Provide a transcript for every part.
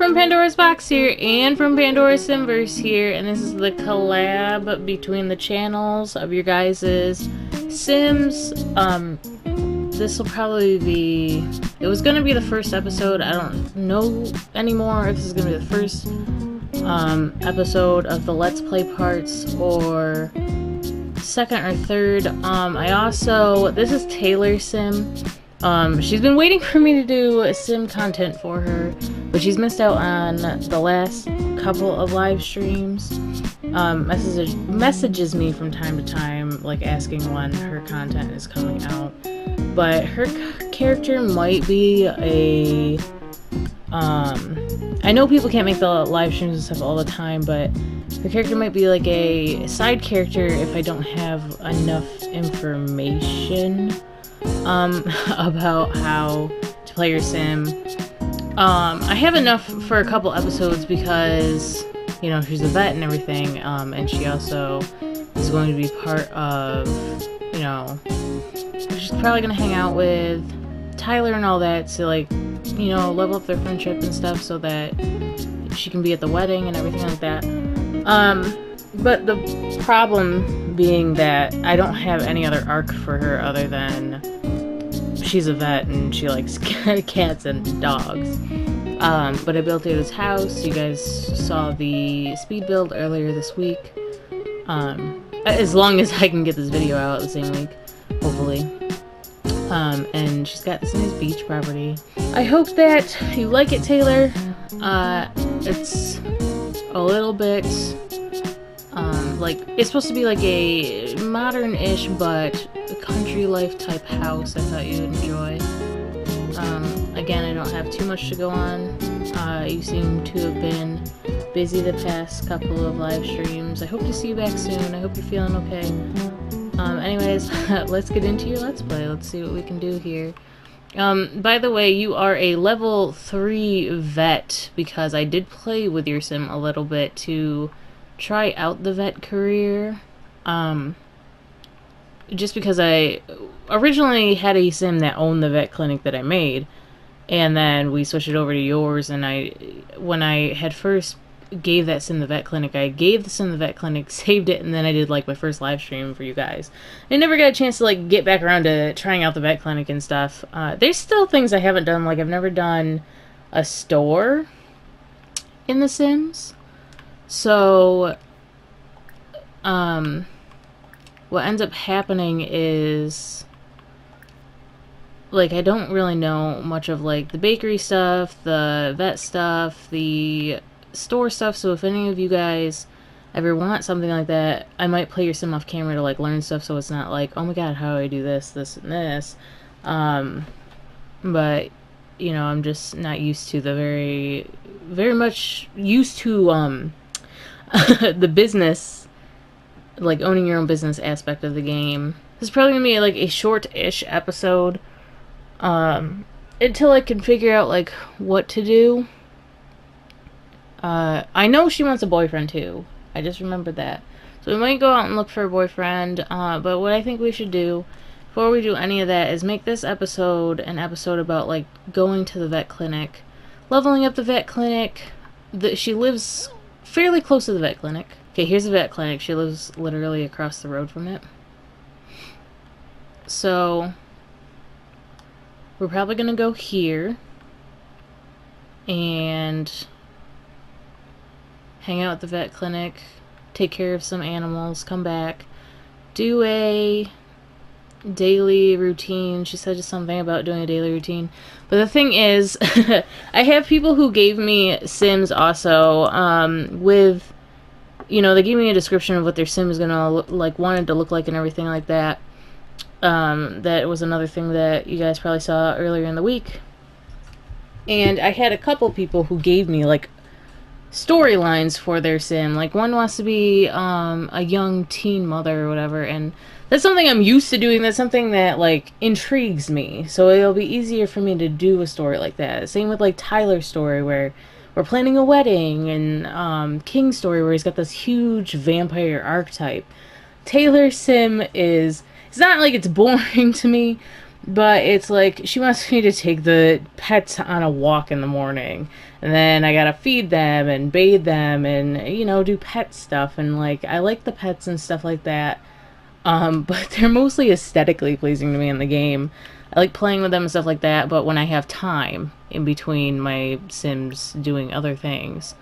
from Pandora's Box here, and from Pandora's Simverse here, and this is the collab between the channels of your guys' Sims. This will probably be... It was gonna be the first episode. I don't know anymore if this is gonna be the first episode of the Let's Play parts, or second or third. I also... This is Taylor's Sim. She's been waiting for me to do sim content for her, but she's missed out on the last couple of live streams. Messages me from time to time, like asking when her content is coming out. But her character might be a... I know people can't make the live streams and stuff all the time, but her character might be like a side character if I don't have enough information about how to play your sim. I have enough for a couple episodes because, you know, she's a vet and everything, and she also is going to be part of, you know, she's probably going to hang out with Tyler and all that to, like, you know, level up their friendship and stuff so that she can be at the wedding and everything like that. But the problem being that I don't have any other arc for her other than she's a vet and she likes cats and dogs. But I built her this house. You guys saw the speed build earlier this week. As long as I can get this video out the same week, hopefully. And she's got this nice beach property. I hope that you like it, Taylor. It's a little bit... like, it's supposed to be like a modern-ish but country life type house I thought you'd enjoy. Again, I don't have too much to go on. You seem to have been busy the past couple of live streams. I hope to see you back soon. I hope you're feeling okay. Anyways, let's get into your Let's Play. Let's see what we can do here. By the way, you are a level 3 vet because I did play with your sim a little bit to try out the vet career. Just because I originally had a sim that owned the vet clinic that I made, and then we switched it over to yours, and when I had first gave that sim the vet clinic, I gave the sim the vet clinic, saved it, and then I did like my first live stream for you guys. I never got a chance to like get back around to trying out the vet clinic and stuff. There's still things I haven't done, like I've never done a store in The Sims. So, what ends up happening is, like, I don't really know much of, like, the bakery stuff, the vet stuff, the store stuff, so if any of you guys ever want something like that, I might play your sim off camera to, like, learn stuff so it's not like, oh my god, how do I do this, this, and this, but, you know, I'm just not used to the very much used to, the business, like owning your own business aspect of the game. This is probably gonna be like a short-ish episode, until I can figure out like what to do. I know she wants a boyfriend too. I just remembered that. So we might go out and look for a boyfriend, but what I think we should do before we do any of that is make this episode an episode about like going to the vet clinic, leveling up the vet clinic. She lives fairly close to the vet clinic. Okay, here's the vet clinic. She lives literally across the road from it. So, we're probably gonna go here and hang out at the vet clinic, take care of some animals, come back, do a daily routine. She said something about doing a daily routine. But the thing is, I have people who gave me Sims also, with, you know, they gave me a description of what their sim is gonna wanted to look like and everything like that. That was another thing that you guys probably saw earlier in the week. And I had a couple people who gave me, like, storylines for their sim. Like, one wants to be, a young teen mother or whatever, and that's something I'm used to doing. That's something that, like, intrigues me. So it'll be easier for me to do a story like that. Same with, like, Tyler's story, where we're planning a wedding, and, King's story, where he's got this huge vampire archetype. Taylor's sim is... It's not like it's boring to me, But it's like she wants me to take the pets on a walk in the morning, and then I gotta feed them and bathe them and do pet stuff, and like I like the pets and stuff like that. But they're mostly aesthetically pleasing to me in the game. I like playing with them and stuff like that, but when I have time in between my Sims doing other things.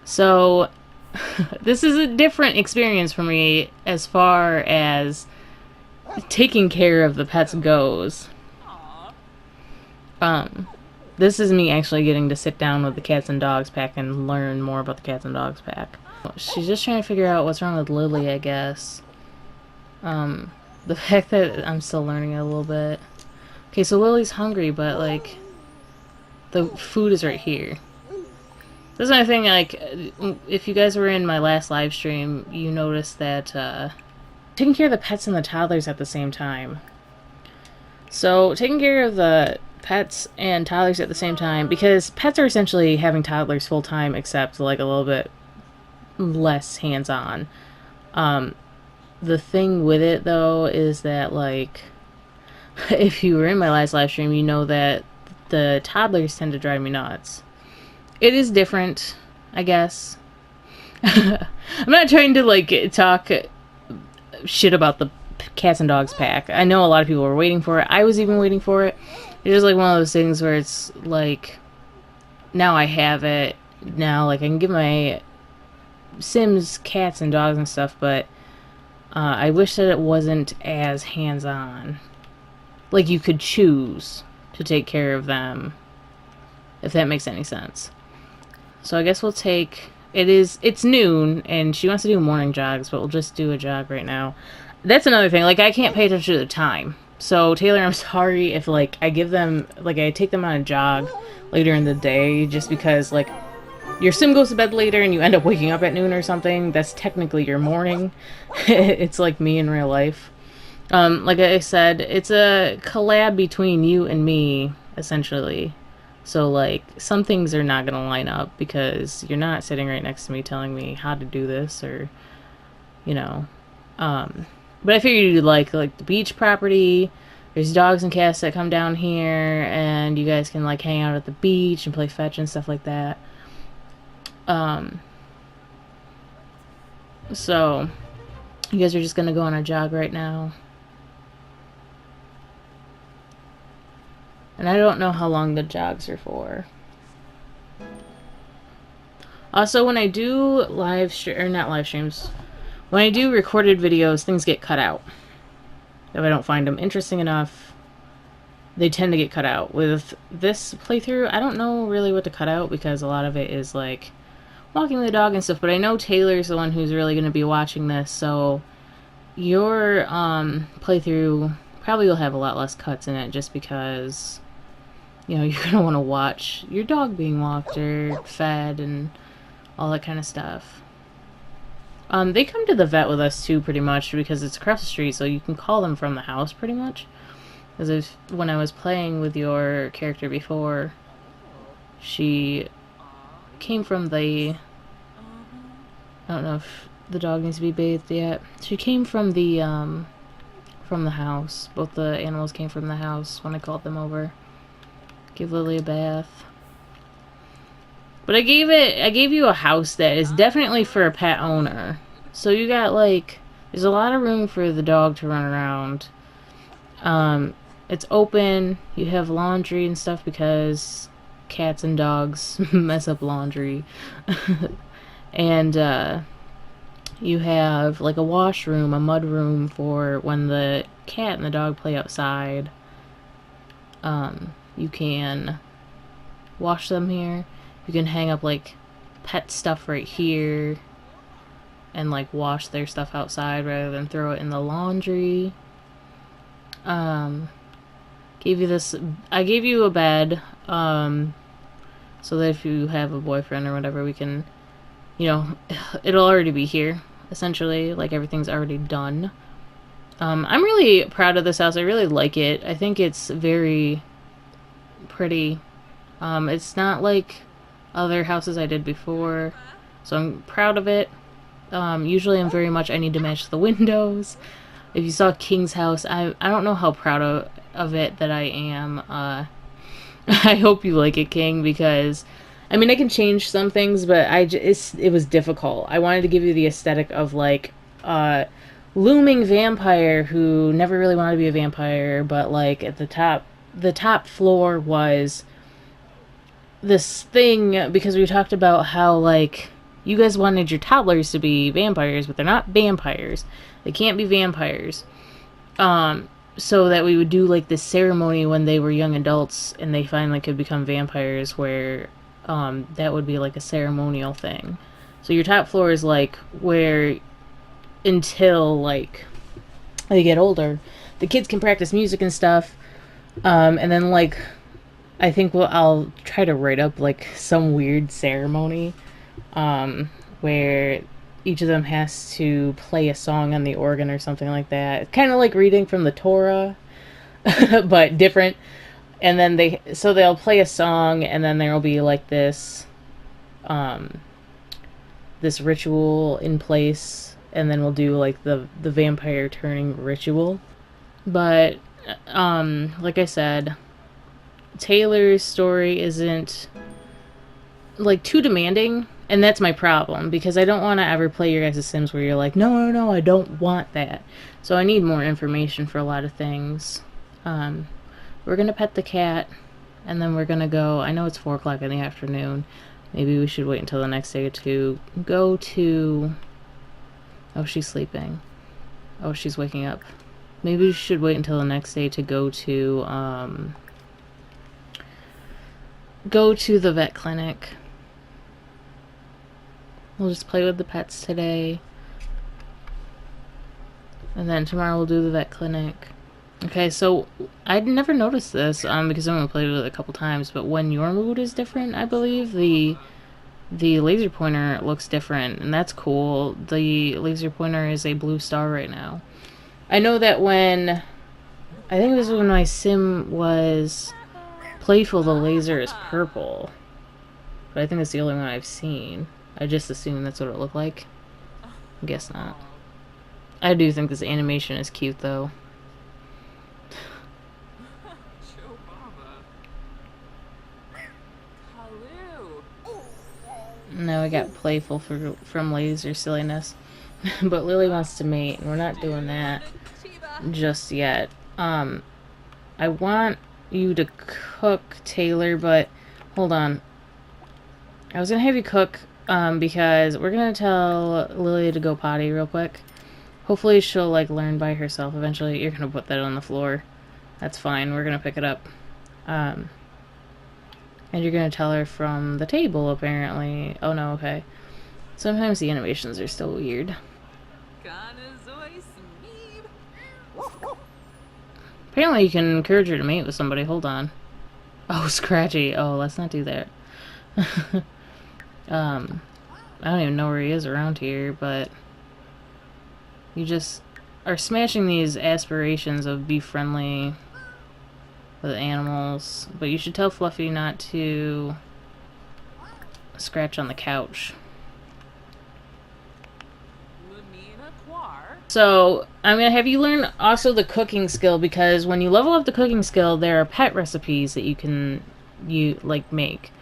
So, this is a different experience for me as far as taking care of the pets goes. Um, this is me actually getting to sit down with the cats and dogs pack and learn more about the cats and dogs pack. She's just trying to figure out what's wrong with Lily, I guess. The fact that I'm still learning it a little bit. Okay, so Lily's hungry, but like the food is right here. This is another thing, like, if you guys were in my last live stream, you noticed that taking care of the pets and the toddlers at the same time. So, taking care of the pets and toddlers at the same time, because pets are essentially having toddlers full time, except like a little bit less hands on. The thing with it though is that, like, if you were in my last live stream, you know that the toddlers tend to drive me nuts. It is different, I guess. I'm not trying to like talk shit about the cats and dogs pack. I know a lot of people were waiting for it. I was even waiting for it. It's just like one of those things where it's like, now I have it. Now, like, I can give my Sims cats and dogs and stuff, but I wish that it wasn't as hands-on. Like, you could choose to take care of them, if that makes any sense. So I guess we'll take... It's noon, and she wants to do morning jogs, but we'll just do a jog right now. That's another thing. Like, I can't pay attention to the time. So, Taylor, I'm sorry if, like, I give them... Like, I take them on a jog later in the day, just because, like, your Sim goes to bed later and you end up waking up at noon or something. That's technically your morning. It's like me in real life. Like I said, it's a collab between you and me, essentially. So, like, some things are not going to line up because you're not sitting right next to me telling me how to do this or, you know. But I figured you'd like the beach property. There's dogs and cats that come down here, and you guys can, like, hang out at the beach and play fetch and stuff like that. So, you guys are just going to go on a jog right now. And I don't know how long the jogs are for. Also, when I do not live streams, when I do recorded videos, things get cut out. If I don't find them interesting enough, they tend to get cut out. With this playthrough, I don't know really what to cut out because a lot of it is like walking the dog and stuff, but I know Taylor's the one who's really going to be watching this, so your playthrough probably will have a lot less cuts in it just because, you know, you're going to want to watch your dog being walked or fed and all that kind of stuff. They come to the vet with us too, pretty much, because it's across the street, so you can call them from the house, pretty much. Because when I was playing with your character before, she came from the... I don't know if the dog needs to be bathed yet. She came from the house. Both the animals came from the house when I called them over. Give Lily a bath. But I gave you a house that is definitely for a pet owner. So you got, like, there's a lot of room for the dog to run around. It's open. You have laundry and stuff because cats and dogs mess up laundry. And you have, like, a washroom, a mud room for when the cat and the dog play outside. You can wash them here. You can hang up, like, pet stuff right here and, like, wash their stuff outside rather than throw it in the laundry. Gave you this... I gave you a bed, so that if you have a boyfriend or whatever, we can, you know, it'll already be here, essentially. Like, everything's already done. I'm really proud of this house. I really like it. I think it's very pretty. It's not like other houses I did before, so I'm proud of it. Usually I need to match the windows. If you saw King's house, I don't know how proud of it that I am. I hope you like it, King, because I mean I can change some things, but it was difficult. I wanted to give you the aesthetic of like looming vampire who never really wanted to be a vampire, but like at the top floor was this thing, because we talked about how like you guys wanted your toddlers to be vampires, but they're not vampires. They can't be vampires. So that we would do like this ceremony when they were young adults and they finally could become vampires, where that would be like a ceremonial thing. So your top floor is like where until like they get older, the kids can practice music and stuff. And then like I think I'll try to write up like some weird ceremony where each of them has to play a song on the organ or something like that. It's kind of like reading from the Torah, but different. And then they'll play a song, and then there'll be like this ritual in place, and then we'll do like the vampire turning ritual. But like I said, Taylor's story isn't like too demanding, and that's my problem, because I don't want to ever play your guys' Sims where you're like, no, I don't want that. So I need more information for a lot of things. We're gonna pet the cat, and then we're gonna go. I know it's 4 o'clock in the afternoon. Maybe we should wait until the next day to go to. Oh, she's sleeping. Oh, she's waking up. Maybe we should wait until the next day to go to the vet clinic. We'll just play with the pets today. And then tomorrow we'll do the vet clinic. Okay, so I'd never noticed this because I've only played with it a couple times, but when your mood is different, I believe the laser pointer looks different, and that's cool. The laser pointer is a blue star right now. I know that I think it was when my sim was playful, the laser is purple. But I think that's the only one I've seen. I just assumed that's what it looked like. I guess not. I do think this animation is cute, though. No, I got playful from laser silliness. But Lily wants to mate, and we're not doing that just yet. I want you to cook, Taylor, but hold on. I was gonna have you cook because we're gonna tell Lily to go potty real quick. Hopefully she'll like learn by herself eventually. You're gonna put that on the floor. That's fine. We're gonna pick it up. And you're gonna tell her from the table, apparently. Oh no, okay. Sometimes the animations are still weird. Apparently you can encourage her to mate with somebody. Hold on. Oh, Scratchy. Oh, let's not do that. I don't even know where he is around here, but you just are smashing these aspirations of be friendly with animals. But you should tell Fluffy not to scratch on the couch. So, I'm going to have you learn also the cooking skill, because when you level up the cooking skill, there are pet recipes that you can make.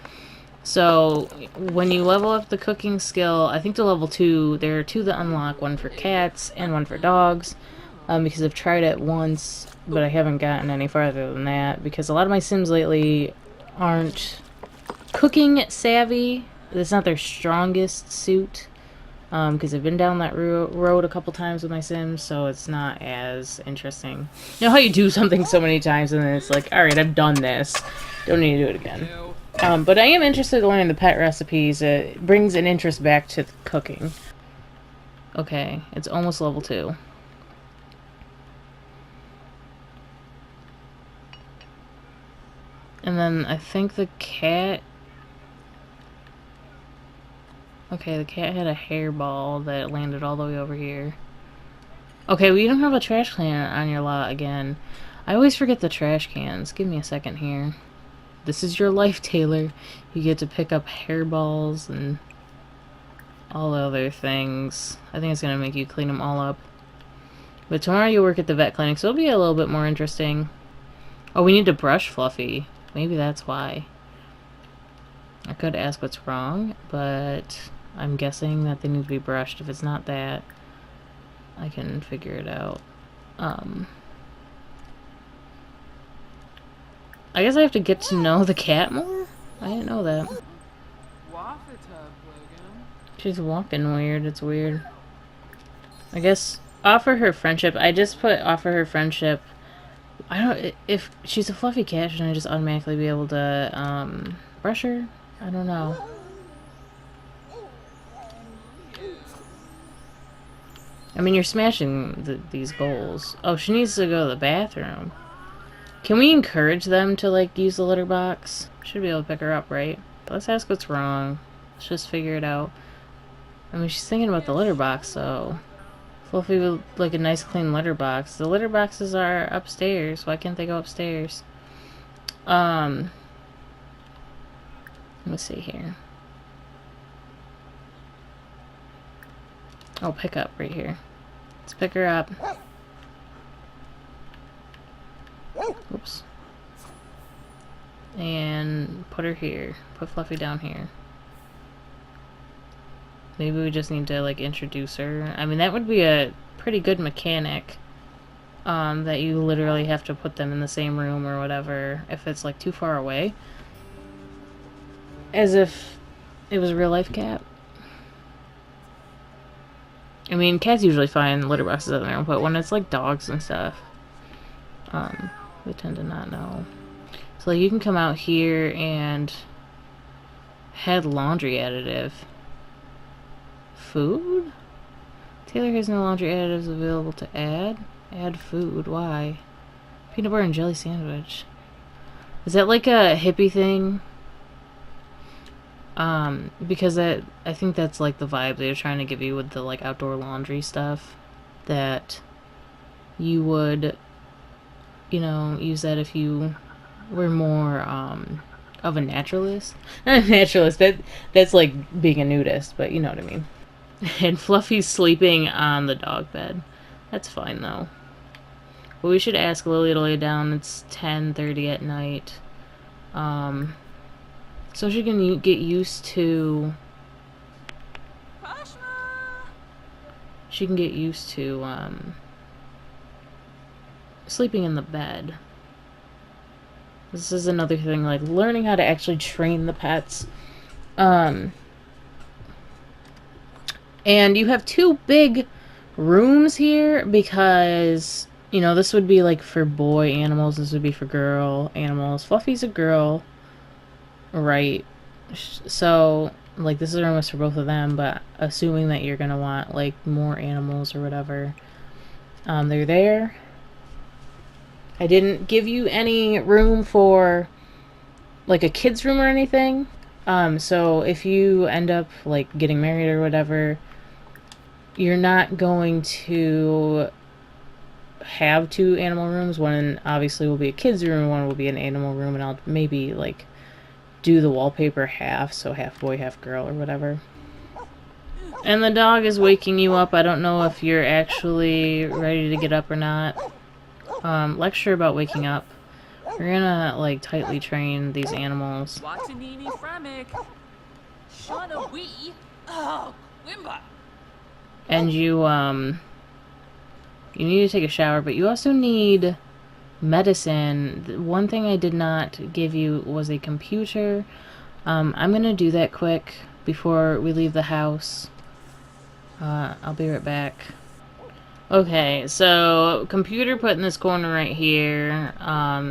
So, when you level up the cooking skill, I think to level 2, there are 2 that unlock, one for cats and one for dogs, because I've tried it once, but I haven't gotten any farther than that, because a lot of my Sims lately aren't cooking savvy. That's not their strongest suit. Because I've been down that road a couple times with my Sims, so it's not as interesting. You know how you do something so many times and then it's like, alright, I've done this. Don't need to do it again. But I am interested in learning the pet recipes. It brings an interest back to cooking. Okay, it's almost level 2. And then I think the cat... Okay, the cat had a hairball that landed all the way over here. Okay, we don't have a trash can on your lot again. I always forget the trash cans. Give me a second here. This is your life, Taylor. You get to pick up hairballs and all other things. I think it's going to make you clean them all up. But tomorrow you'll work at the vet clinic, so it'll be a little bit more interesting. Oh, we need to brush Fluffy. Maybe that's why. I could ask what's wrong, but I'm guessing that they need to be brushed. If it's not that, I can figure it out. I guess I have to get to know the cat more? I didn't know that. She's walking weird. It's weird. I guess offer her friendship. I just put offer her friendship. I don't... If she's a fluffy cat, shouldn't I just automatically be able to, brush her? I don't know. I mean, you're smashing these goals. Oh, she needs to go to the bathroom. Can we encourage them to, like, use the litter box? Should be able to pick her up, right? Let's ask what's wrong. Let's just figure it out. I mean, she's thinking about the litter box, so... Fluffy would like a nice clean litter box. The litter boxes are upstairs. Why can't they go upstairs? Let me see here. Oh, pick up right here. Let's pick her up. Oops. And put her here. Put Fluffy down here. Maybe we just need to, like, introduce her. I mean, that would be a pretty good mechanic. That you literally have to put them in the same room or whatever if it's, like, too far away. As if it was a real-life cat. I mean, cats usually find litter boxes in there, but when it's, like, dogs and stuff, they tend to not know. So, like, you can come out here and head laundry additive. Food? Taylor has no laundry additives available to add. Add food. Why? Peanut butter and jelly sandwich. Is that like a hippie thing? Because I think that's like the vibe they're trying to give you with the like outdoor laundry stuff. That you would, you know, use that if you were more of a naturalist. Not a naturalist. That's like being a nudist, but you know what I mean. And Fluffy's sleeping on the dog bed. That's fine, though. But we should ask Lily to lay down. It's 10:30 at night. So she can get used to... She can get used to, sleeping in the bed. This is another thing, like, learning how to actually train the pets. And you have two big rooms here because, you know, this would be like for boy animals, this would be for girl animals. Fluffy's a girl, right? So, like, this room is for both of them, but assuming that you're gonna want, like, more animals or whatever, they're there. I didn't give you any room for, like, a kid's room or anything. So if you end up, like, getting married or whatever, you're not going to have two animal rooms. One obviously will be a kid's room, one will be an animal room, and I'll maybe, like, do the wallpaper half, so half boy, half girl, or whatever. And the dog is waking you up. I don't know if you're actually ready to get up or not. Lecture about waking up. We're gonna, like, tightly train these animals. And you need to take a shower, but you also need medicine. One thing I did not give you was a computer. I'm gonna do that quick before we leave the house. I'll be right back. Okay, so computer put in this corner right here,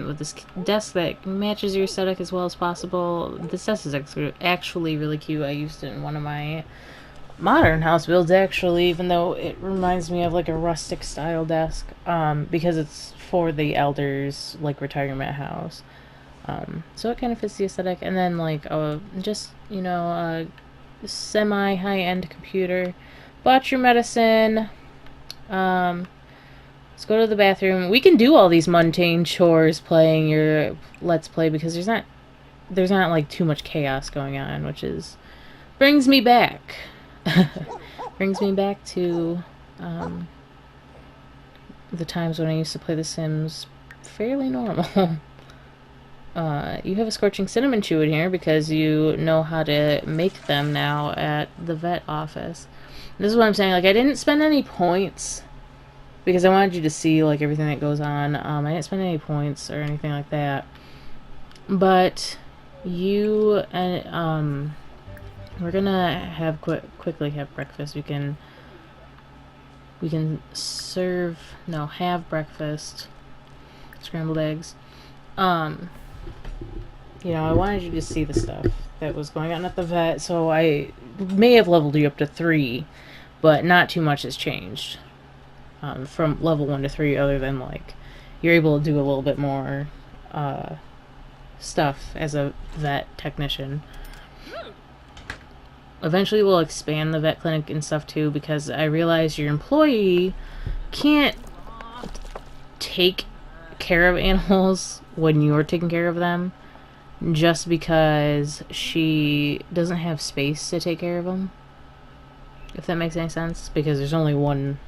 with this desk that matches your aesthetic as well as possible. This desk is actually really cute. I used it in one of my modern house builds, actually, even though it reminds me of like a rustic style desk, because it's for the elders, like, retirement house. So it kind of fits the aesthetic. And then, like, just, you know, a semi high-end computer. Bought your medicine. Let's go to the bathroom. We can do all these mundane chores playing your Let's Play because there's not like too much chaos going on, which is brings me back. Brings me back to the times when I used to play The Sims fairly normal. You have a scorching cinnamon chew in here because you know how to make them now at the vet office. This is what I'm saying. Like, I didn't spend any points because I wanted you to see like everything that goes on. I didn't spend any points or anything like that. But you and we're gonna have quickly have breakfast. We can have breakfast, scrambled eggs. You know, I wanted you to see the stuff that was going on at the vet, so I may have leveled you up to 3, but not too much has changed from level 1 to 3, other than, like, you're able to do a little bit more stuff as a vet technician. Eventually we'll expand the vet clinic and stuff, too, because I realize your employee can't take care of animals when you're taking care of them, just because she doesn't have space to take care of them. If that makes any sense, because there's only one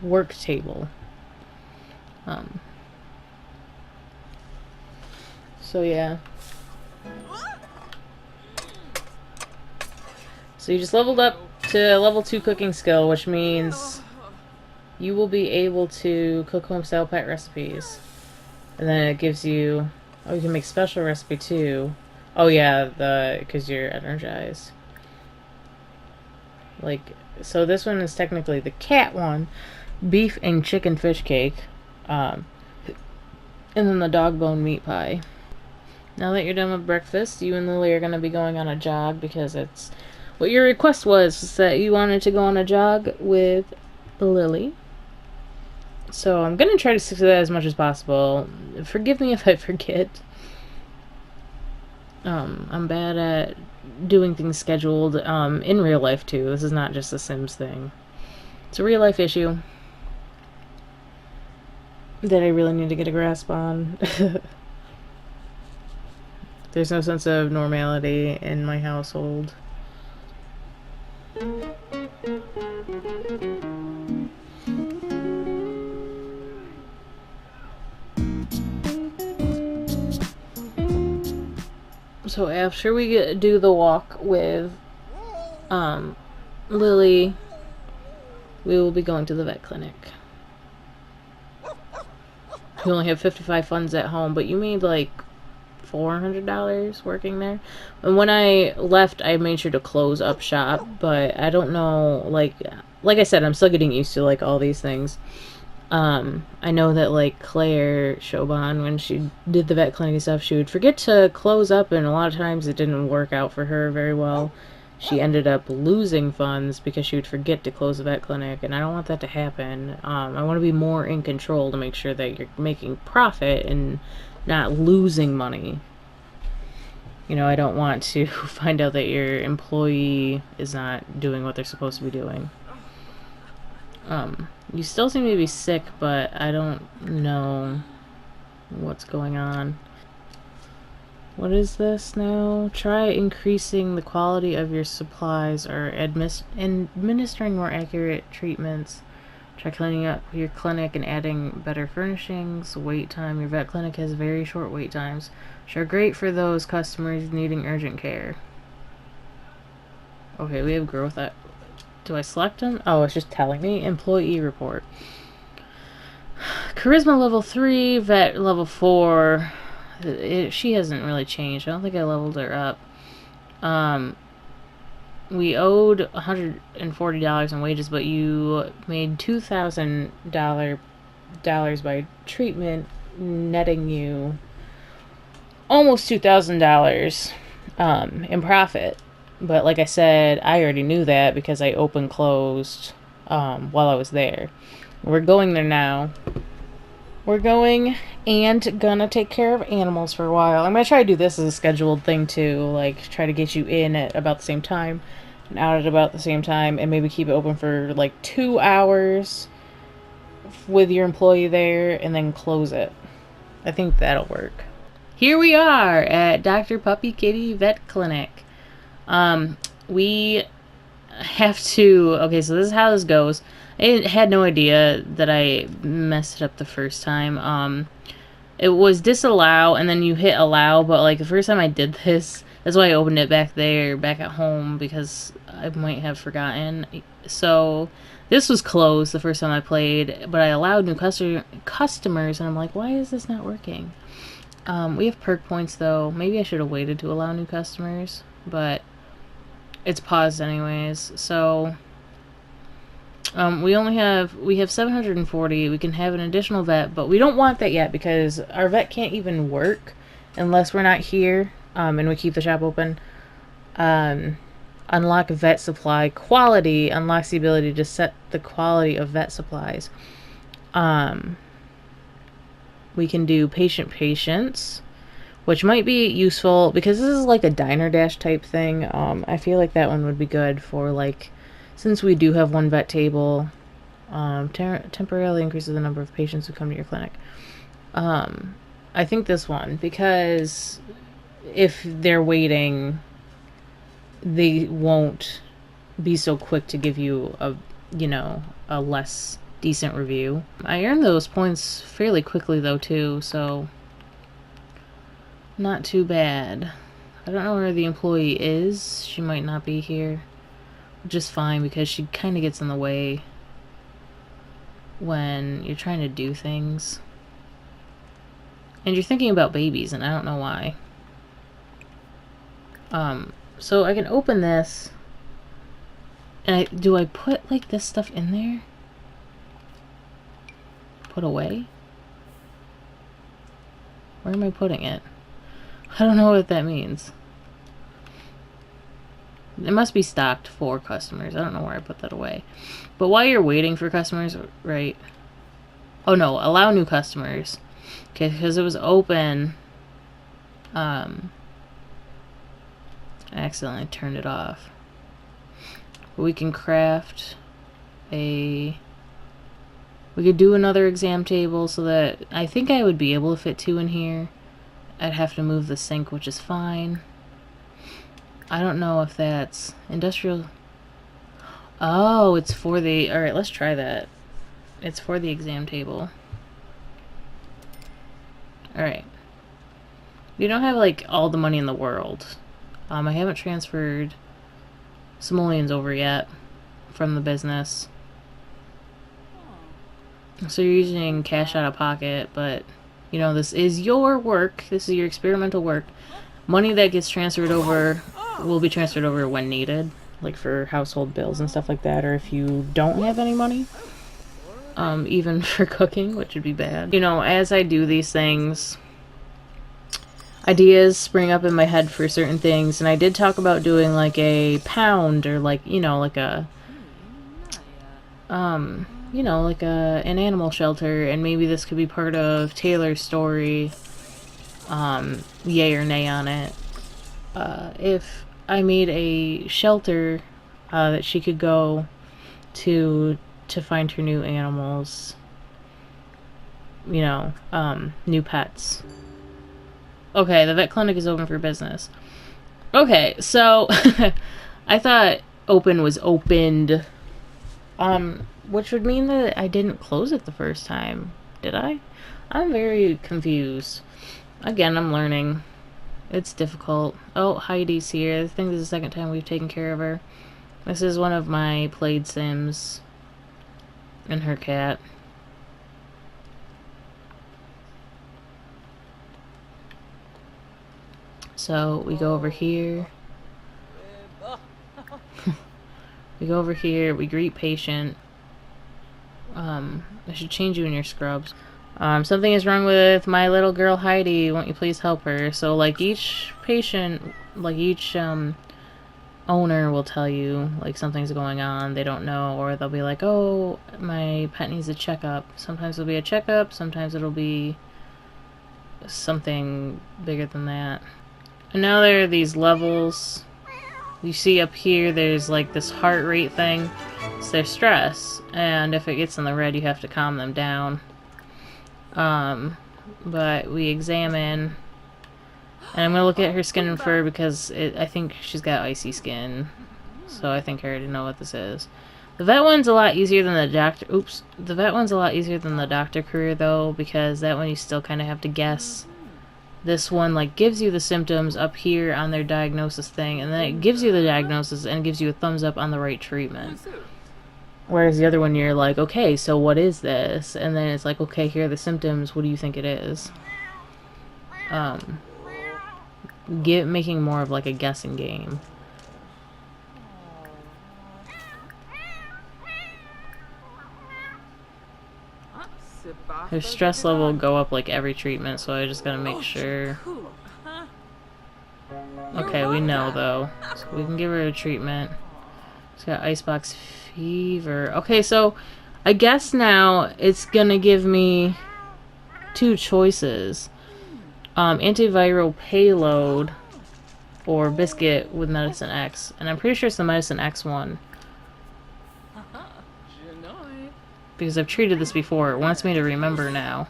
work table. So yeah. So you just leveled up to level 2 cooking skill, which means you will be able to cook home-style pet recipes. And then it gives you... Oh, you can make special recipe too. Oh yeah, because you're energized. Like, so this one is technically the cat one. Beef and chicken fish cake. And then the dog bone meat pie. Now that you're done with breakfast, you and Lily are going to be going on a jog because it's... What your request was that you wanted to go on a jog with Lily. So I'm going to try to stick to that as much as possible. Forgive me if I forget. I'm bad at doing things scheduled in real life too. This is not just a Sims thing. It's a real life issue that I really need to get a grasp on. There's no sense of normality in my household. So after we do the walk with Lily, we will be going to the vet clinic. You only have 55 funds at home, but you made like $400 working there. And when I left, I made sure to close up shop, but I don't know, like I said, I'm still getting used to like all these things. I know that like Claire Chauvin, when she did the vet clinic and stuff, she would forget to close up, and a lot of times it didn't work out for her very well. She ended up losing funds because she would forget to close the vet clinic, and I don't want that to happen. I want to be more in control to make sure that you're making profit and not losing money. You know, I don't want to find out that your employee is not doing what they're supposed to be doing. You still seem to be sick, but I don't know what's going on. What is this now? Try increasing the quality of your supplies or administering more accurate treatments. Try cleaning up your clinic and adding better furnishings. Wait time. Your vet clinic has very short wait times, which are great for those customers needing urgent care. Okay, we have growth at... Do I select them? Oh, it's just telling me. Employee report. Charisma level 3, vet level 4. She hasn't really changed. I don't think I leveled her up. We owed $140 in wages, but you made $2,000 by treatment, netting you almost $2,000 in profit. But like I said, I already knew that because I closed while I was there. We're going there now. We're going and gonna take care of animals for a while. I'm gonna try to do this as a scheduled thing too, like try to get you in at about the same time and out at about the same time, and maybe keep it open for like 2 hours with your employee there and then close it. I think that'll work. Here we are at Dr. Puppy Kitty Vet Clinic. We have to... Okay, so this is how this goes. I had no idea that I messed it up the first time. it was disallow, and then you hit allow, but like the first time I did this, that's why I opened it back there, back at home, because I might have forgotten. So this was closed the first time I played, but I allowed new customers, and I'm like, why is this not working? We have perk points though. Maybe I should have waited to allow new customers, but it's paused anyways. So we have 740. We can have an additional vet, but we don't want that yet because our vet can't even work unless we're not here, and we keep the shop open. Unlock vet supply quality unlocks the ability to set the quality of vet supplies. We can do patience, which might be useful because this is like a diner dash type thing. I feel like that one would be good for, like, since we do have one vet table, temporarily increases the number of patients who come to your clinic. I think this one, because if they're waiting, they won't be so quick to give you a less decent review. I earned those points fairly quickly though too, so not too bad. I don't know where the employee is. She might not be here, which is fine because she kind of gets in the way when you're trying to do things. And you're thinking about babies, and I don't know why. So I can open this, and do I put like this stuff in there? Put away? Where am I putting it? I don't know what that means. It must be stocked for customers. I don't know where I put that away. But while you're waiting for customers, right? Oh no, allow new customers. Okay, because it was open. I accidentally turned it off. But we can craft a... We could do another exam table so that... I think I would be able to fit 2 in here. I'd have to move the sink, which is fine. I don't know if that's... Industrial... Oh, it's for the... Alright, let's try that. It's for the exam table. Alright. We don't have, like, all the money in the world. I haven't transferred simoleons over yet from the business. So you're using cash out of pocket, but, you know, this is your work. This is your experimental work. Money that gets transferred over will be transferred over when needed, like for household bills and stuff like that, or if you don't have any money. Even for cooking, which would be bad. You know, as I do these things, ideas spring up in my head for certain things, and I did talk about doing like a pound, or like, you know, like a you know, like an animal shelter, and maybe this could be part of Taylor's story. Yay or nay on it. If I made a shelter that she could go to find her new animals, you know, new pets. Okay, the vet clinic is open for business. Okay, so I thought open was opened, which would mean that I didn't close it the first time. Did I? I'm very confused. Again, I'm learning. It's difficult. Oh, Heidi's here. I think this is the second time we've taken care of her. This is one of my played sims and her cat. So we go over here. We go over here. We greet patient. I should change you in your scrubs. Something is wrong with my little girl Heidi. Won't you please help her? So, like, each patient, like, each, owner will tell you, like, something's going on. They don't know, or they'll be like, oh, my pet needs a checkup. Sometimes it'll be a checkup. Sometimes it'll be something bigger than that. And now there are these levels. You see up here, there's, like, this heart rate thing. It's their stress. And if it gets in the red, you have to calm them down. But we examine, and I'm gonna look at her skin and fur because I think she's got icy skin, so I think I already know what this is. The vet one's a lot easier than the doctor. Oops. The vet one's a lot easier than the doctor career, though, because that one you still kind of have to guess. This one, like, gives you the symptoms up here on their diagnosis thing, and then it gives you the diagnosis and gives you a thumbs up on the right treatment. Whereas the other one, you're like, okay, so what is this? And then it's like, okay, here are the symptoms. What do you think it is? Making more of, like, a guessing game. Her stress level will go up like every treatment, so I just gotta make sure. Okay, we know though. So we can give her a treatment. She's got icebox fever. Okay, so I guess now it's gonna give me two choices. Antiviral payload or biscuit with medicine X. And I'm pretty sure it's the medicine X one. Because I've treated this before. It wants me to remember now.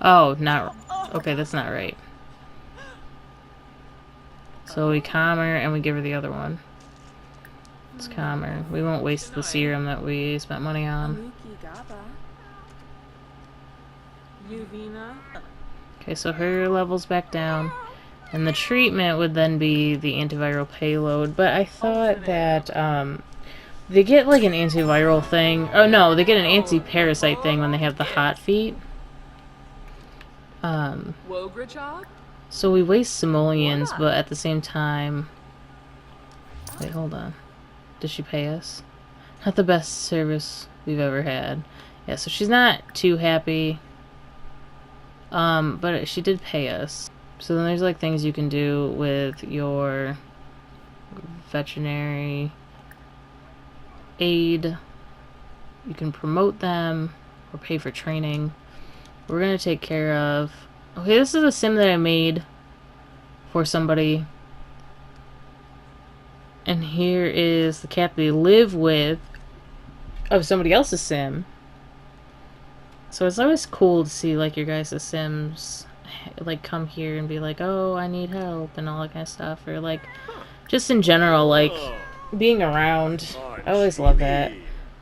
Oh, not... Okay, that's not right. So we calm her and we give her the other one. Let's calm her. We won't waste the serum that we spent money on. Okay, so her level's back down. And the treatment would then be the antiviral payload. But I thought that, they get like an antiviral thing. Oh no, they get an anti-parasite thing when they have the hot feet. So we waste simoleons, but at the same time... Wait, hold on. Did she pay us? Not the best service we've ever had. Yeah, so she's not too happy. But she did pay us. So then there's like things you can do with your veterinary aid. You can promote them or pay for training. We're gonna take care of... Okay, this is a sim that I made for somebody. And here is the cat they live with of somebody else's sim. So it's always cool to see like your guys' sims like come here and be like, oh, I need help and all that kind of stuff. Or like just in general, like being around. I always love that.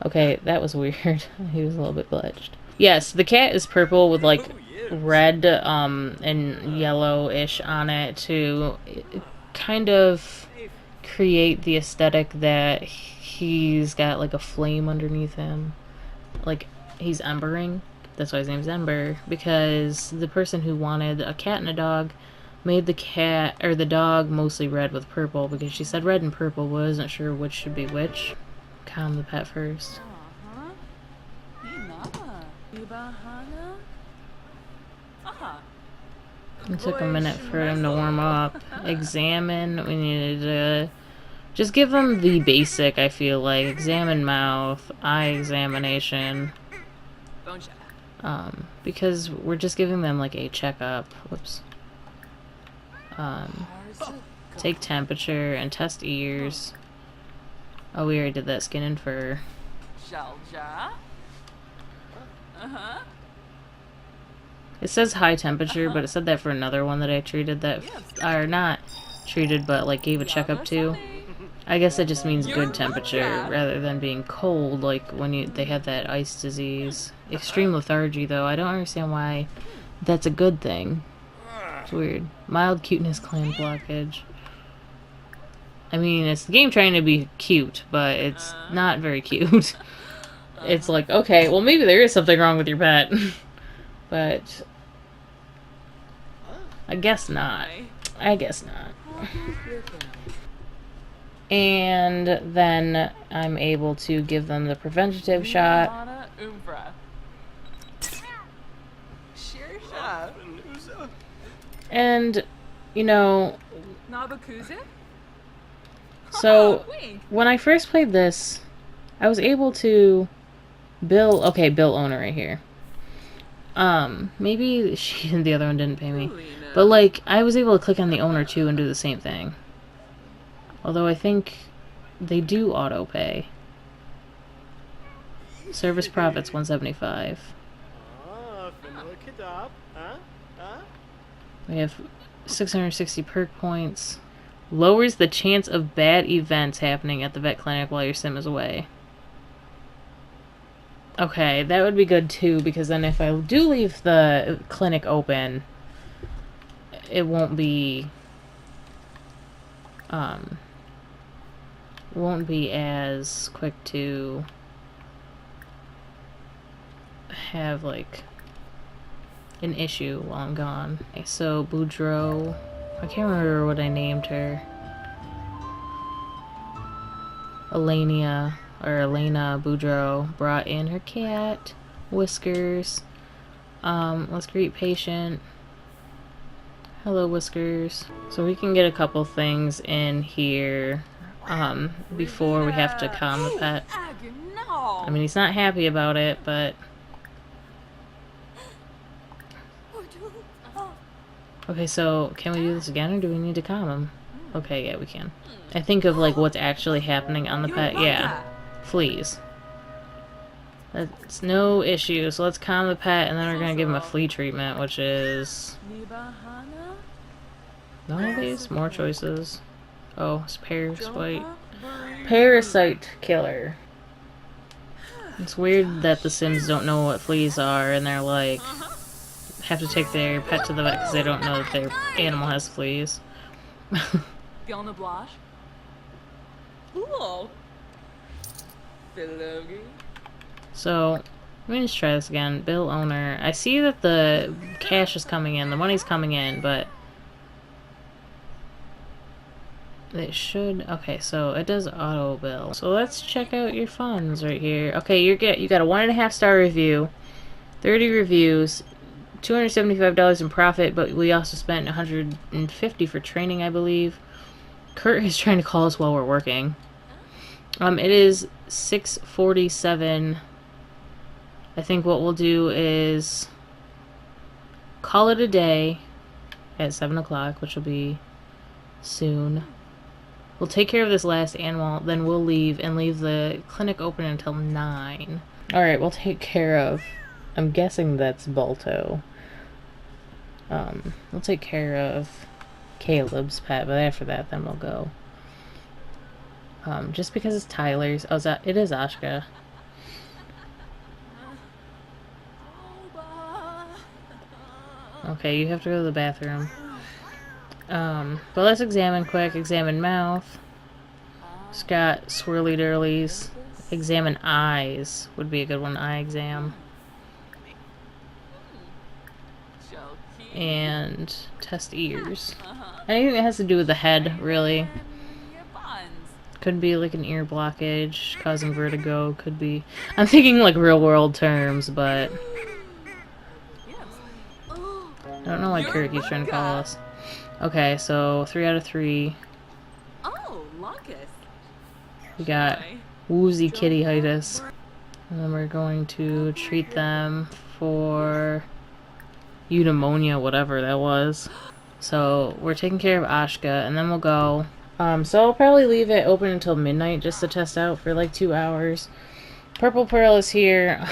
Okay, that was weird. He was a little bit glitched. Yes, the cat is purple with like red and yellowish on it to kind of create the aesthetic that he's got like a flame underneath him. Like he's embering. That's why his name's Ember, because the person who wanted a cat and a dog made the cat or the dog mostly red with purple because she said red and purple, but wasn't sure which should be which. Calm the pet first. It took a minute for him to warm up. Examine. We needed to just give them the basic, I feel like. Examine mouth, eye examination. Because we're just giving them like a checkup. Whoops. Take temperature and test ears. Oh, we already did that. Skin and fur. It says high temperature, but it said that for another one that I treated that, or not treated, but like gave a checkup to. I guess it just means good temperature rather than being cold, like when they have that ice disease. Extreme lethargy, though. I don't understand why that's a good thing. It's weird. Mild cuteness gland blockage. I mean, it's the game trying to be cute, but it's not very cute. It's like, okay, well maybe there is something wrong with your pet. But I guess not. I guess not. And then I'm able to give them the preventative shot. And, you know, so when I first played this, I was able to bill, okay, bill owner right here. Maybe she and the other one didn't pay me. But, like, I was able to click on the owner, too, and do the same thing. Although I think they do auto-pay. Service profits, 175. We have 660 perk points. Lowers the chance of bad events happening at the vet clinic while your sim is away. Okay, that would be good too, because then if I do leave the clinic open, it won't be as quick to have like an issue while I'm gone. Okay, so Boudreaux, I can't remember what I named her. Elena Boudreaux brought in her cat, Whiskers. Let's greet patient. Hello, Whiskers. So we can get a couple things in here before we have to calm the pet. I mean, he's not happy about it, but... Okay, so can we do this again, or do we need to calm him? Okay, yeah, we can. I think of, like, what's actually happening on the pet. Yeah. Fleas. That's no issue. So let's calm the pet, and then we're gonna give him a flea treatment, which is... none of these? More choices. Oh, it's Parasite killer. It's weird that the Sims don't know what fleas are, and they're like... have to take their pet to the vet because they don't know that their animal has fleas. So, let me just try this again. Bill owner. I see that the cash is coming in, the money's coming in, but it should... okay, so it does auto bill. So let's check out your funds right here. Okay, you got a 1.5 star review, 30 reviews, $275 in profit, but we also spent $150 for training, I believe. Kurt is trying to call us while we're working. It is 6:47. I think what we'll do is call it a day at 7 o'clock, which will be soon. We'll take care of this last animal, then we'll leave and leave the clinic open until 9. Alright, we'll take care of... I'm guessing that's Balto. We'll take care of Caleb's pet, but after that, then we'll go. Just because it's Tyler's... oh, it is Ashka. Okay, you have to go to the bathroom. But let's examine quick. Examine mouth. It's got swirly dirlies. Examine eyes would be a good one. Eye exam. And test ears. Anything that has to do with the head, really. Could be like an ear blockage, causing vertigo. Could be... I'm thinking like real world terms, but... I don't know why Kurt keeps trying to call us. Okay, so 3 out of 3. We got woozy kitty-itis. And then we're going to treat them for pneumonia, whatever that was. So we're taking care of Ashka, and then we'll go. So I'll probably leave it open until midnight just to test out for like 2 hours. Purple Pearl is here.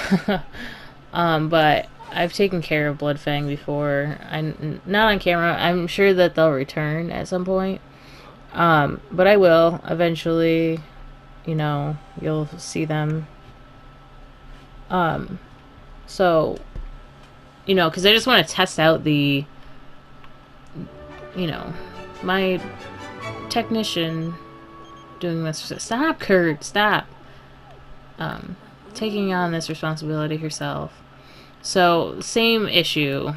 But I've taken care of Bloodfang before. I'm not on camera. I'm sure that they'll return at some point. But I will eventually. You know, you'll see them. So, you know, because I just want to test out the, you know, my technician doing this. Stop, Kurt, stop. Taking on this responsibility herself. So, same issue.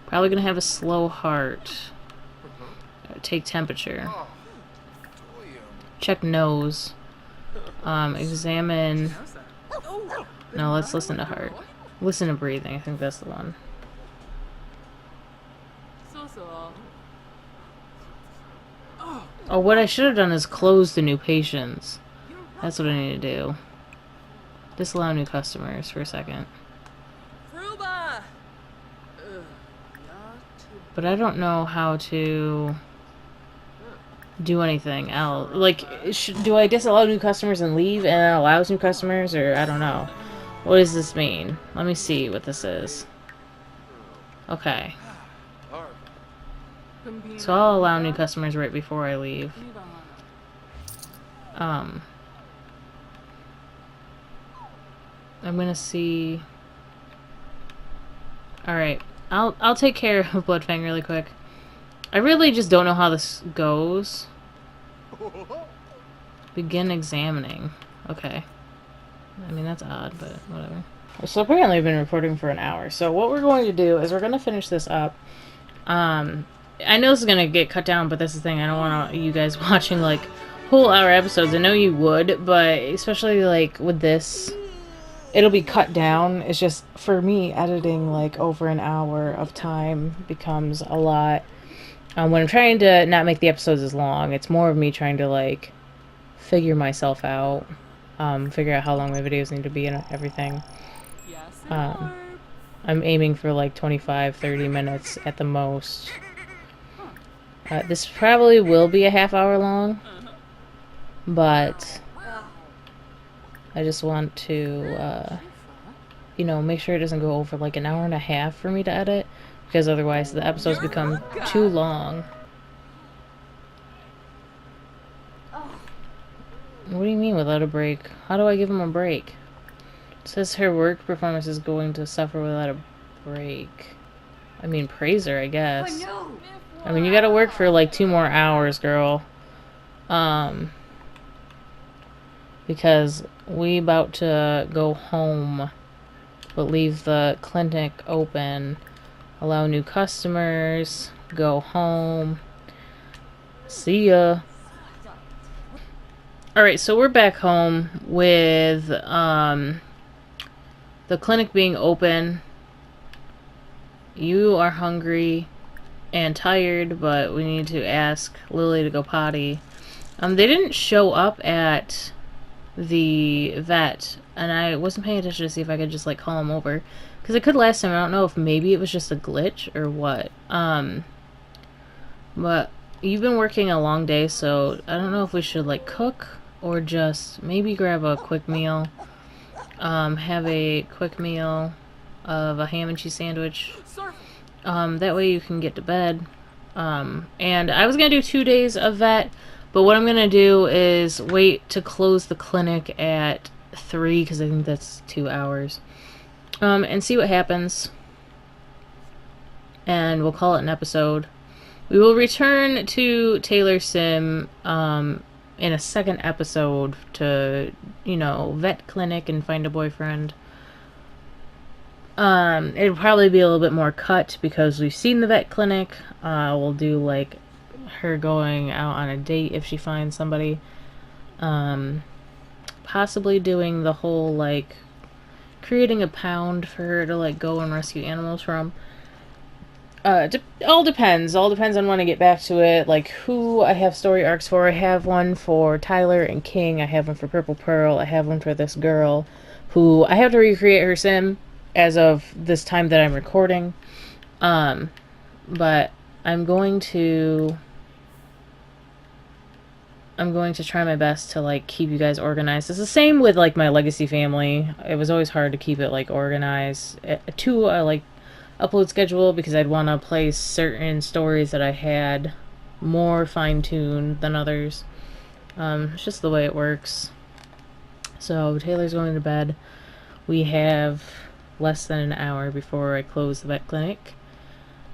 Probably gonna have a slow heart. Take temperature. Check nose. Examine... no, let's listen to heart. Listen to breathing, I think that's the one. Oh, what I should have done is close the new patients. That's what I need to do. Disallow new customers for a second. But I don't know how to do anything else. Like, do I disallow new customers and leave and it allows new customers, or I don't know. What does this mean? Let me see what this is. Okay. So I'll allow new customers right before I leave. I'm gonna see. Alright. I'll take care of Bloodfang really quick. I really just don't know how this goes. Begin examining. Okay. I mean, that's odd, but whatever. So apparently I've been recording for an hour. So what we're going to do is we're going to finish this up. I know this is going to get cut down, but that's the thing. I don't want you guys watching, like, whole hour episodes. I know you would, but especially, like, with this, it'll be cut down. It's just, for me, editing, like, over an hour of time becomes a lot. When I'm trying to not make the episodes as long, it's more of me trying to, like, figure myself out. Figure out how long my videos need to be and everything. I'm aiming for like 25-30 minutes at the most. This probably will be a half-hour long, but I just want to, you know, make sure it doesn't go over like an hour and a half for me to edit, because otherwise the episodes become too long. What do you mean without a break? How do I give him a break? It says her work performance is going to suffer without a break. I mean, praise her, I guess. I mean, you gotta work for like 2 more hours, girl. Because we about to go home, but leave the clinic open, allow new customers, go home. See ya. Alright, so we're back home with, the clinic being open. You are hungry and tired, but we need to ask Lily to go potty. They didn't show up at the vet, and I wasn't paying attention to see if I could just, like, call him over. Because I could last time. I don't know if maybe it was just a glitch or what. But you've been working a long day, so I don't know if we should, like, cook or just maybe grab a quick meal. Have a quick meal of a ham and cheese sandwich. That way you can get to bed. And I was gonna do 2 days of vet, but what I'm gonna do is wait to close the clinic at 3, because I think that's 2 hours. And see what happens. And we'll call it an episode. We will return to Taylor Sim, in a second episode to, you know, vet clinic and find a boyfriend. It'll probably be a little bit more cut because we've seen the vet clinic. We'll do, like, her going out on a date if she finds somebody. Possibly doing the whole, like, creating a pound for her to, like, go and rescue animals from. All depends. All depends on when I get back to it. Like, who I have story arcs for. I have one for Tyler and King. I have one for Purple Pearl. I have one for this girl who I have to recreate her sim as of this time that I'm recording. But I'm going to try my best to, like, keep you guys organized. It's the same with, like, my Legacy family. It was always hard to keep it, like, organized. Like, upload schedule, because I'd want to place certain stories that I had more fine-tuned than others. It's just the way it works. So Taylor's going to bed. We have less than an hour before I close the vet clinic,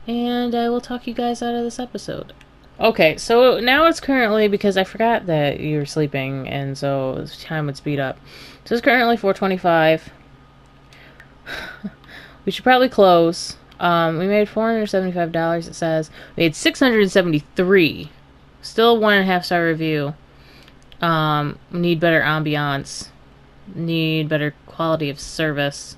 and I will talk you guys out of this episode. Okay, so now it's currently, because I forgot that you were sleeping, and so time would speed up. So it's currently 4:25. We should probably close. We made $475, it says. We made $673. Still 1.5-star review. Need better ambiance. Need better quality of service.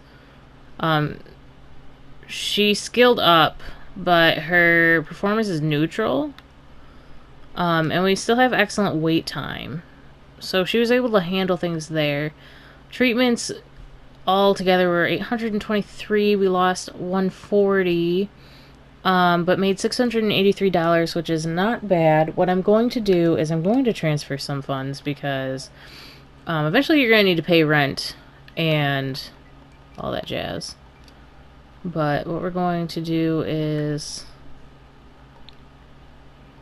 She skilled up, but her performance is neutral. And we still have excellent wait time. So she was able to handle things there. Treatments all together were 823. We lost 140, but made $683, which is not bad. What I'm going to do is I'm going to transfer some funds, because eventually you're going to need to pay rent and all that jazz. But what we're going to do is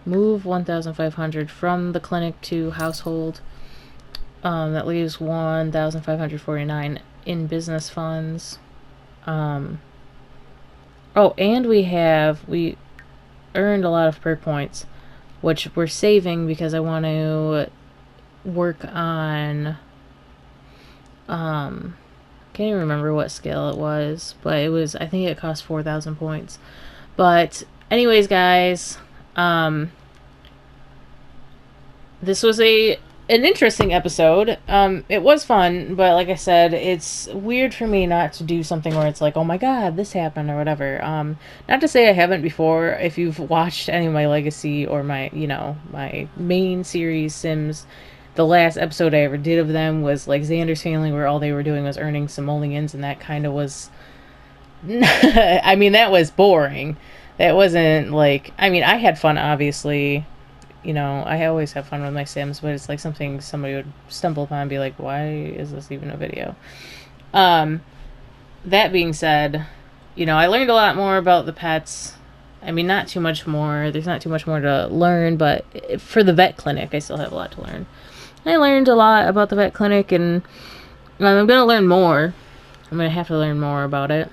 move 1,500 from the clinic to household. That leaves 1,549. in business funds. Oh, and we earned a lot of perk points, which we're saving because I want to work on, can't even remember what skill it was, but I think it cost 4,000 points. But anyways, guys, this was an interesting episode. It was fun, but like I said, it's weird for me not to do something where it's like, oh my god, this happened or whatever. Not to say I haven't before. If you've watched any of my Legacy or my main series Sims, the last episode I ever did of them was like Xander's Family, where all they were doing was earning simoleons, and that kind of was I mean, that was boring. That wasn't like, I mean, I had fun, obviously. I always have fun with my Sims, but it's like something somebody would stumble upon and be like, why is this even a video? That being said, I learned a lot more about the pets. I mean, not too much more. There's not too much more to learn, but for the vet clinic, I still have a lot to learn. I learned a lot about the vet clinic, and I'm going to learn more. I'm going to have to learn more about it.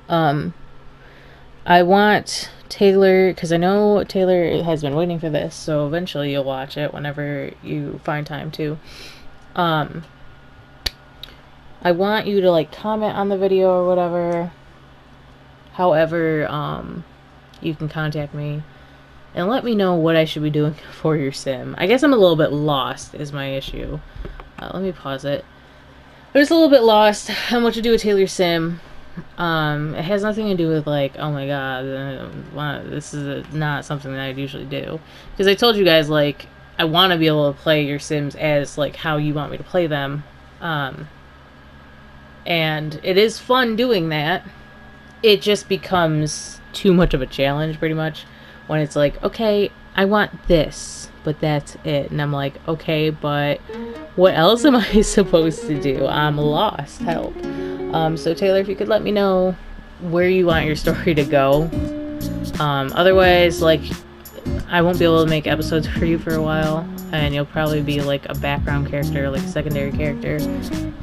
I want Taylor, because I know Taylor has been waiting for this, so eventually you'll watch it whenever you find time to. I want you to like comment on the video or whatever. However, you can contact me and let me know what I should be doing for your sim. I guess I'm a little bit lost is my issue. Let me pause it. I'm just a little bit lost on what to do with Taylor's sim. It has nothing to do with like, oh my god, this is not something that I'd usually do. Because I told you guys, like, I want to be able to play your Sims as, like, how you want me to play them. And it is fun doing that. It just becomes too much of a challenge, pretty much, when it's like, okay, I want this, but that's it. And I'm like, okay, but what else am I supposed to do? I'm lost. Help. So Taylor, if you could let me know where you want your story to go. Otherwise, like, I won't be able to make episodes for you for a while, and you'll probably be like a background character, like a secondary character,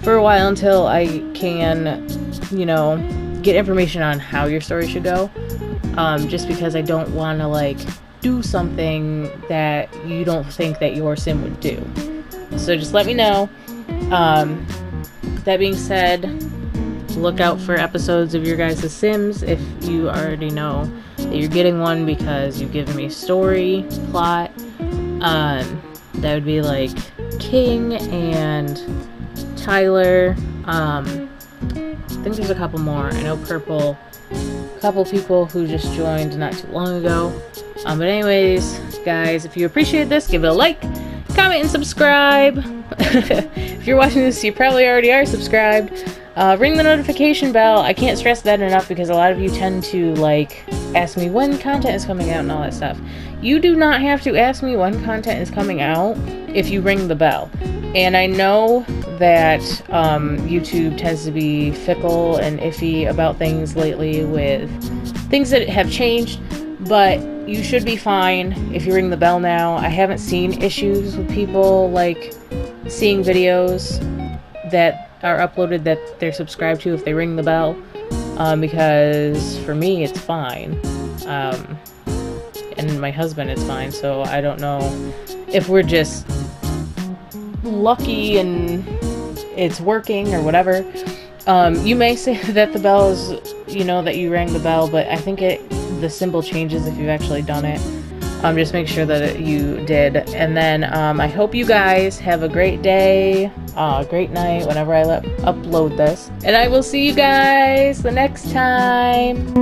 for a while until I can, get information on how your story should go. Just because I don't want to, like, do something that you don't think that your sim would do. So just let me know. That being said, look out for episodes of your guys' Sims if you already know that you're getting one because you've given me story, plot. That would be like King and Tyler. I think there's a couple more. I know Purple. A couple people who just joined not too long ago. But anyways, guys, if you appreciate this, give it a like, comment, and subscribe. If you're watching this, you probably already are subscribed. Ring the notification bell. I can't stress that enough because a lot of you tend to, like, ask me when content is coming out and all that stuff. You do not have to ask me when content is coming out if you ring the bell. And I know that YouTube tends to be fickle and iffy about things lately with things that have changed, but you should be fine if you ring the bell now. I haven't seen issues with people, like, seeing videos that are uploaded that they're subscribed to if they ring the bell, because for me it's fine, and my husband it's fine, so I don't know if we're just lucky and it's working or whatever. You may say that the bell is, that you rang the bell, but I think the symbol changes if you've actually done it. Just make sure that you did. And then I hope you guys have a great day, great night whenever I upload this. And I will see you guys the next time.